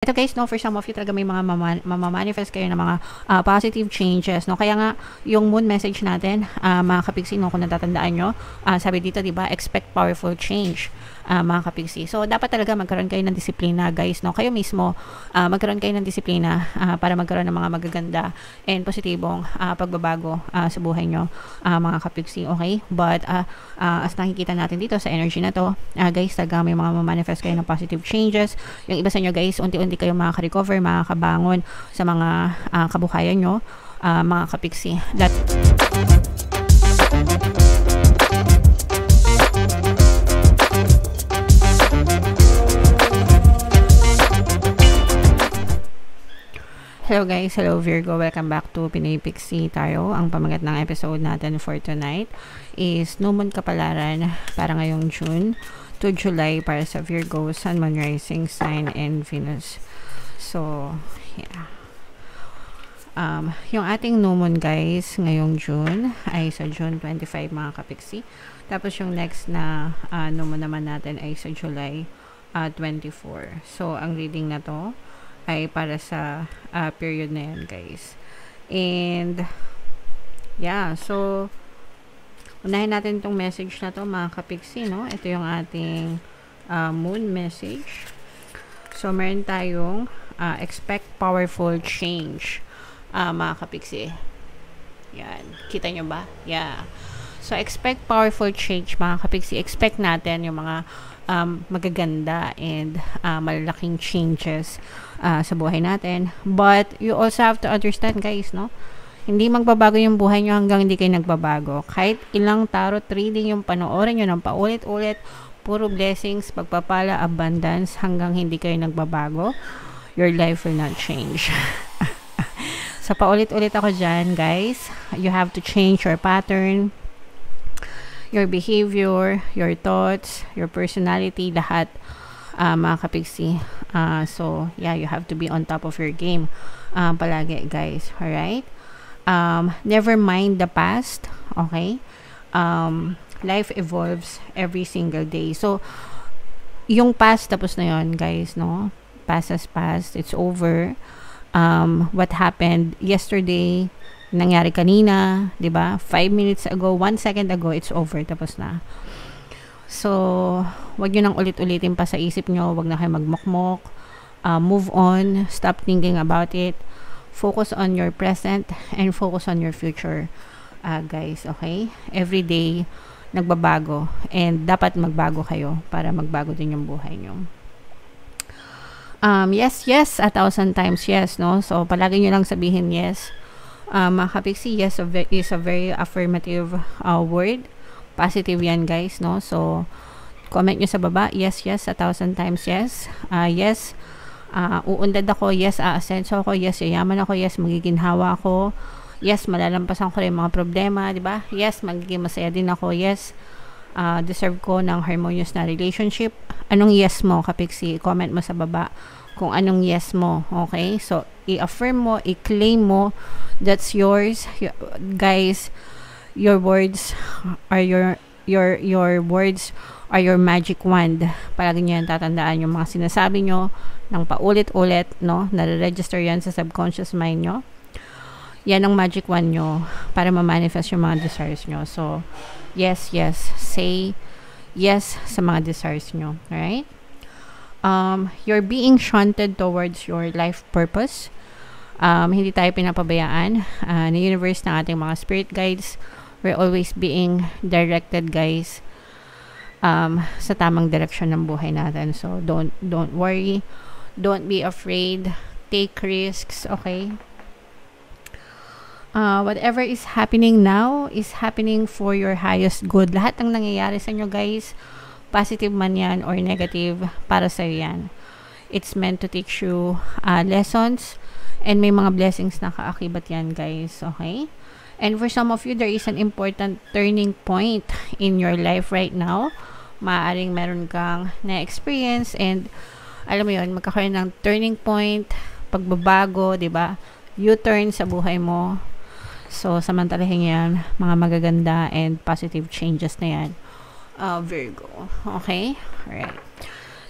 Ito guys, no, for some of you talaga may mga mamamanifest kayo ng mga positive changes, no? Kaya nga, yung moon message natin, mga kapigsi, no, kung natatandaan nyo, sabi dito, di ba, expect powerful change, mga kapigsi. So, dapat talaga magkaroon kayo ng disiplina, guys, no? Kayo mismo, magkaroon kayo ng disiplina para magkaroon ng mga magaganda and positibong pagbabago sa buhay nyo, mga kapigsi, okay? But, as nakikita natin dito sa energy na to, guys, talaga may mga mamanifest kayo ng positive changes. Yung iba sa inyo, guys, unti-unti kayo makaka-recover, makakabangon sa mga kabuhayan nyo, mga kapiksi. Hello guys, hello Virgo, welcome back to Pinoy Pixie tayo. Ang pamagat ng episode natin for tonight is New Moon Kapalaran para ngayong June to July para sa Virgo, Sun, Moon, Rising Sign, and Venus. So, yeah. Yung ating New Moon guys ngayong June ay sa June 25 mga kapiksi. Tapos yung next na New Moon naman natin ay sa July 24. So, ang reading na to ay para sa period na yan guys. And yeah, so unahin natin itong message na to mga kapiksi, no? Ito yung ating moon message. So meron tayong expect powerful change, mga kapiksi. Yan, kita nyo ba? Yeah. So expect powerful change mga kapiksi. Expect natin yung mga magaganda and malalaking changes sa buhay natin. But you also have to understand guys, no? Hindi magbabago yung buhay nyo hanggang hindi kayo nagbabago. Kahit ilang tarot reading yung panoorin nyo ng paulit-ulit, puro blessings, pagpapala, abundance, hanggang hindi kayo nagbabago, your life will not change. So paulit-ulit ako dyan guys. You have to change your pattern, your behavior, your thoughts, your personality, lahat, mga kapiksi. So, yeah, you have to be on top of your game palagi, guys. Alright? Never mind the past, okay? Life evolves every single day. So, yung past, tapos na yun, guys, no? Past has passed. It's over. What happened yesterday, nangyari kanina, 'di ba? 5 minutes ago, 1 second ago, it's over, tapos na. So, wag niyo nang ulit-ulitin pa sa isip niyo, wag na kayo magmokmok. Move on, stop thinking about it. Focus on your present and focus on your future, guys, okay? Every day nagbabago and dapat magbago kayo para magbago din yung buhay niyo. Yes, 1,000 times yes, no? So, palagi niyo lang sabihin yes. Mga kapiksi, yes is a very affirmative word. Positive yan guys, no? So, comment nyo sa baba, yes, 1,000 times yes. Yes, uundad ako, yes, aasenso ako, yes, yayaman ako, yes, magiginhawa ako, yes, malalampasan ko rin mga problema, di ba? Yes, magiging masaya din ako, yes, deserve ko ng harmonious na relationship. Anong yes mo, kapiksi? Comment mo sa baba kung anong yes mo, okay? So, i-affirm mo, i-claim mo, that's yours. Guys, your words are your words are your magic wand. Palagi niyo yan tatandaan yung mga sinasabi nyo ng paulit-ulit, no? Nare-register yan sa subconscious mind nyo. Yan ang magic wand nyo para ma-manifest yung mga desires nyo. So, yes, say yes sa mga desires nyo. Alright? You're being shunted towards your life purpose. Hindi tayo pinapabayaan ng universe, ng ating mga spirit guides. We're always being directed guys sa tamang direction ng buhay natin. So don't worry, don't be afraid, take risks, okay? Whatever is happening now is happening for your highest good. Lahat ng nangyayari sa inyo guys, positive man yan or negative, para sa yan. It's meant to teach you lessons, and may mga blessings na kaakibat yan guys, okay? And for some of you, there is an important turning point in your life right now. Maaaring meron kang na-experience and alam mo yun, magkakaroon ng turning point, pagbabago, di ba? U-turn sa buhay mo. So, samantalahin yan, mga magaganda and positive changes na yan, Virgo. Okay? Alright.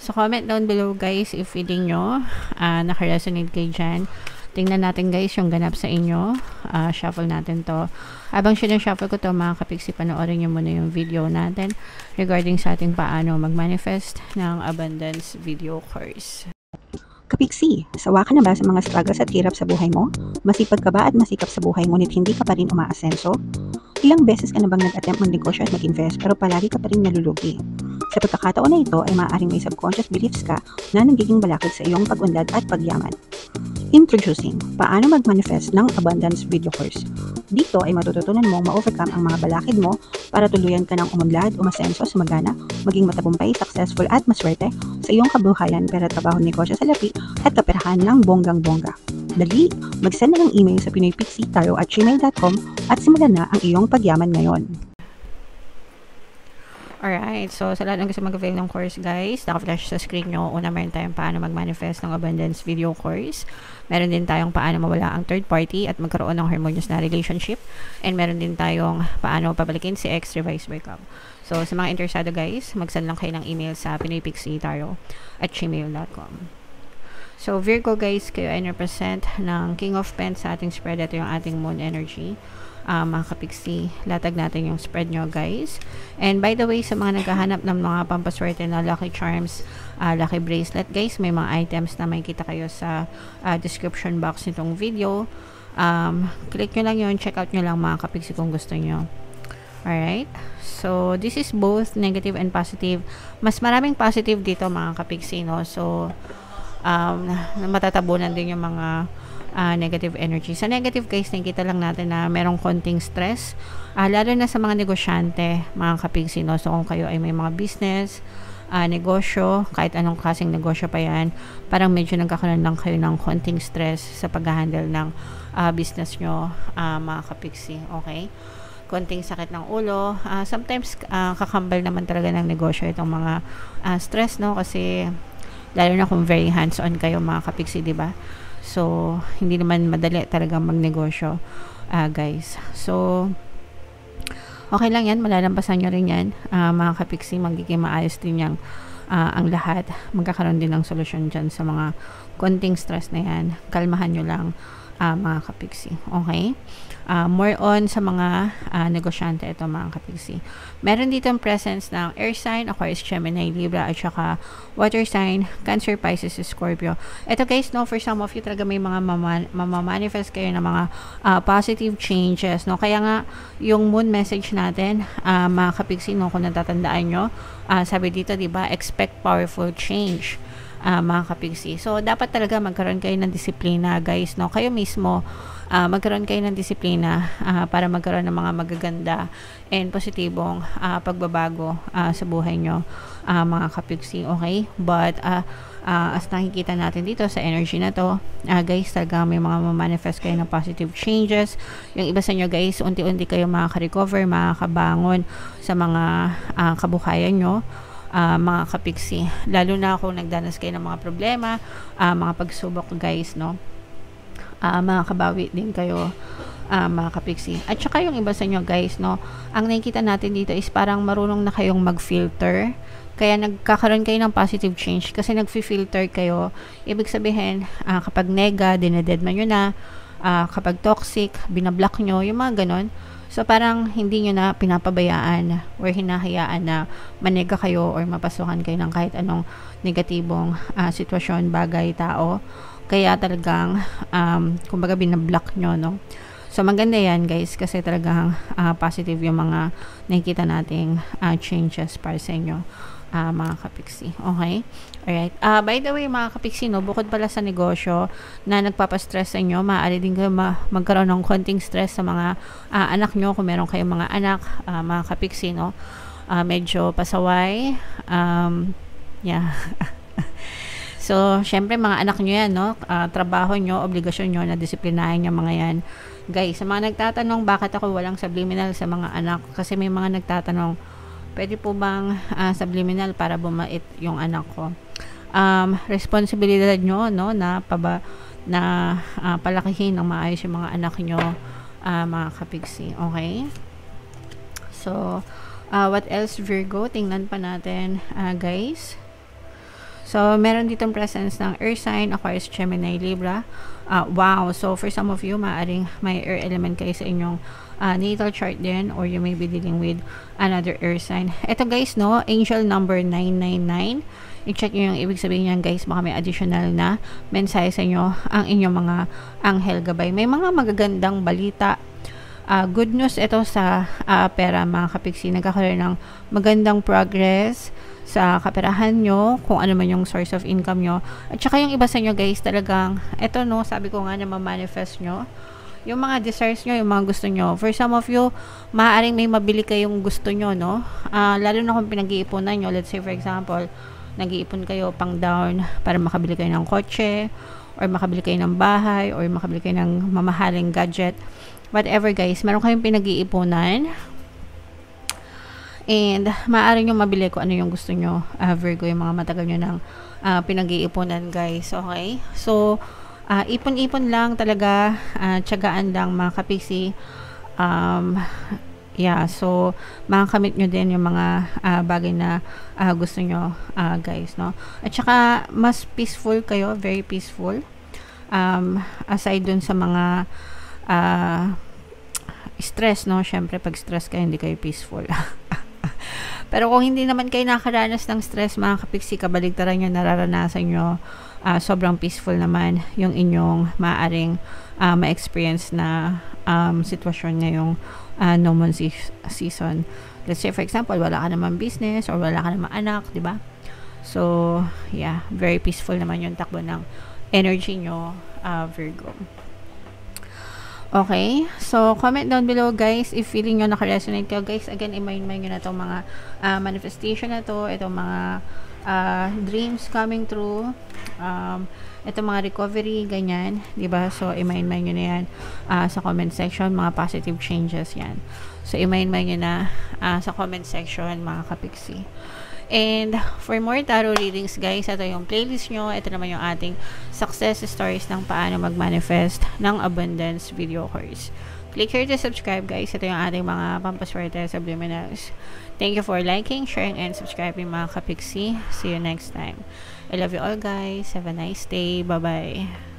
So, comment down below guys if feeling nyo naka-resonate kayo dyan. Tingnan natin guys yung ganap sa inyo. Shuffle natin to. Habang sinashuffle ko to mga kapiksi, panoorin nyo muna yung video natin regarding sa ating paano mag-manifest ng abundance video course. Kapiksi, sawa ka na ba sa mga struggles at hirap sa buhay mo? Masipag ka ba at masikap sa buhay ngunit hindi ka pa rin umaasenso? Ilang beses ka na bang nag-attempt magnegosyo at mag-invest pero palagi ka pa rin nalulugi? Sa pagkakataon na ito ay maaaring may subconscious beliefs ka na nagiging balakid sa iyong pag-unlad at pagyaman. Introducing, paano mag-manifest ng abundance video course. Dito ay matututunan mong ma-overcome ang mga balakid mo para tuluyan ka ng umunlad, umasenso, sumagana, maging matagumpay, successful at maswerte sa iyong kabuhayan, pera, trabaho, negosyo, salapi at kaperahan ng bonggang-bongga. Dali, mag-send na ng email sa pinoypixitaro@gmail.com at simulan na ang iyong pagyaman ngayon. Alright, so sa lahat ng gusto mag-avail ng course guys, naka-flash sa screen nyo. Una, meron tayong paano mag-manifest ng abundance video course. Meron din tayong paano mawala ang third party at magkaroon ng harmonious na relationship. And meron din tayong paano pabalikin si ex, revise, breakup. So sa mga interesado guys, mag-send lang kayo ng email sa pinoypixitaro@gmail.com. So Virgo guys, kayo ay represent ng King of Pents sa ating spread. Ito yung ating moon energy. Mga kapiksi, latag natin yung spread nyo guys. And by the way, sa mga naghahanap ng mga pampaswerte na lucky charms, lucky bracelet guys, may mga items na makikita kayo sa description box nitong video. Click nyo lang yun, check out nyo lang mga kapiksi kung gusto nyo. Alright, so this is both negative and positive. Mas maraming positive dito mga kapiksi, no? So matatabunan din yung mga negative energy. Sa negative guys, nakikita lang natin na merong konting stress, lalo na sa mga negosyante, mga kapiksi, no? So kung kayo ay may mga business, negosyo, kahit anong klaseng negosyo pa yan, parang medyo nagkakaroon lang kayo ng konting stress sa pag-handle ng business nyo, mga kapiksi, okay? Konting sakit ng ulo, sometimes kakambal naman talaga ng negosyo itong mga stress, no? Kasi lalo na kung very hands-on kayo mga kapiksi, diba? So, hindi naman madali talaga magnegosyo, guys. So, okay lang yan. Malalampasan nyo rin yan. Mga kapiksi, magiging maayos din yang ang lahat. Magkakaroon din ng solusyon dyan sa mga konting stress na yan. Kalmahan nyo lang, mga kapiksi. Okay? More on sa mga negosyante ito mga kapiksi. Meron dito ang presence ng air sign, Aquarius, Gemini, Libra, at saka water sign, Cancer, Pisces, Scorpio. Ito guys, no, for some of you talaga may mga mamamanifest kayo ng mga positive changes, no? Kaya nga, yung moon message natin, mga kapiksi, no, kung natatandaan nyo, sabi dito, diba, expect powerful change. Mga kapiksi. So, dapat talaga magkaroon kayo ng disiplina, guys, no? Kayo mismo, magkaroon kayo ng disiplina para magkaroon ng mga magaganda and positibong pagbabago sa buhay nyo, mga kapiksi, okay? But, as nakikita natin dito sa energy na to, guys, talaga may mga manifest kayo ng positive changes. Yung iba sa inyo, guys, unti-unti kayo makaka-recover, makakabangon sa mga kabuhayan nyo, mga kapiksi, lalo na kung nagdanas kayo ng mga problema, mga pagsubok guys, no? Makakabawi din kayo, mga kapiksi. At saka yung iba sa inyo guys, no, ang nakikita natin dito is parang marunong na kayong mag-filter, kaya nagkakaroon kayo ng positive change kasi nag-filter kayo. Ibig sabihin, kapag nega, dinededma nyo na, kapag toxic, binablock nyo, yung mga ganon. So, parang hindi nyo na pinapabayaan or hinahayaan na manega kayo or mapasukan kayo ng kahit anong negatibong sitwasyon, bagay, tao. Kaya talagang, kumbaga binablock nyo, no? So, maganda yan, guys, kasi talagang positive yung mga nakikita nating changes para sa inyo, mga kapiksi. Okay? Alright. By the way, mga kapiksi, no, bukod pala sa negosyo na nagpapastress sa inyo, maaari din kayo magkaroon ng konting stress sa mga anak nyo, kung meron kayong mga anak, mga kapiksi, no? Medyo pasaway. Yeah. So, syempre, mga anak nyo yan, no? Trabaho nyo, obligasyon nyo na disiplinahin yung mga yan. Guys, sa mga nagtatanong bakit ako walang subliminal sa mga anak, kasi may mga nagtatanong, pwede po bang subliminal para bumait yung anak ko? Responsibilidad nyo, no, na palakihin ng maayos yung mga anak nyo, mga kapiksi. Okay? So, what else, Virgo? Tingnan pa natin, guys. So, meron ditong presence ng Earth sign, Aquarius, Gemini, Libra. Wow! So, for some of you, maaaring may air element kayo sa inyong natal chart din, or you may be dealing with another air sign. Ito guys, no, angel number 999. I-check nyo yung ibig sabihin niyan guys, baka may additional na mensahe sa inyo ang inyong mga anghel gabay. May mga magagandang balita. Good news ito sa pera mga kapiksi. Nagkakaroon ng magandang progress sa kaperahan nyo, kung ano man yung source of income nyo. At saka yung iba sa inyo guys, talagang, eto no, sabi ko nga na ma-manifest nyo yung mga desires nyo, yung mga gusto nyo. For some of you, maaaring may mabili kayong gusto nyo, no? Lalo na kung pinag-iipunan nyo. Let's say for example, nag-iipon kayo pang down para makabili kayo ng kotse, or makabili kayo ng bahay, or makabili kayo ng mamahaling gadget. Whatever guys, meron kayong pinag-iipunan. And maaari nyo mabili kung ano yung gusto nyo. Virgo, yung mga matagal nyo ng pinag-iipunan guys. Okay? So, ipon-ipon lang talaga. Tiyagaan lang mga kapiksi. Yeah, so makakamit nyo din yung mga bagay na gusto nyo guys, no? At saka mas peaceful kayo, very peaceful. Aside dun sa mga stress, no? Syempre pag stress kayo, hindi kayo peaceful. Pero kung hindi naman kayo nakaranas ng stress mga kapiksi, kabaligtaran nyo, nararanasan nyo, sobrang peaceful naman yung inyong maaring ma-experience na sitwasyon ngayong no moon season. Let's say for example, wala ka naman business or wala ka naman anak, di ba? So, yeah, very peaceful naman yung takbo ng energy nyo, Virgo. Okay, so comment down below guys if feeling nyo naka-resonate kayo guys. Again, i-mind nyo na itong mga manifestation na to, itong mga dreams coming true, itong mga recovery, ganyan, diba? So, i-mind nyo na yan sa comment section, mga positive changes yan. So, i-mind nyo na sa comment section, mga kapiksi. And for more tarot readings guys, ito yung playlist nyo. Ito naman yung ating success stories ng paano mag-manifest ng abundance video course. Click here to subscribe guys. Ito yung ating mga pampaswerte subliminals. Thank you for liking, sharing, and subscribing mga kapiksi. See you next time. I love you all guys. Have a nice day. Bye-bye.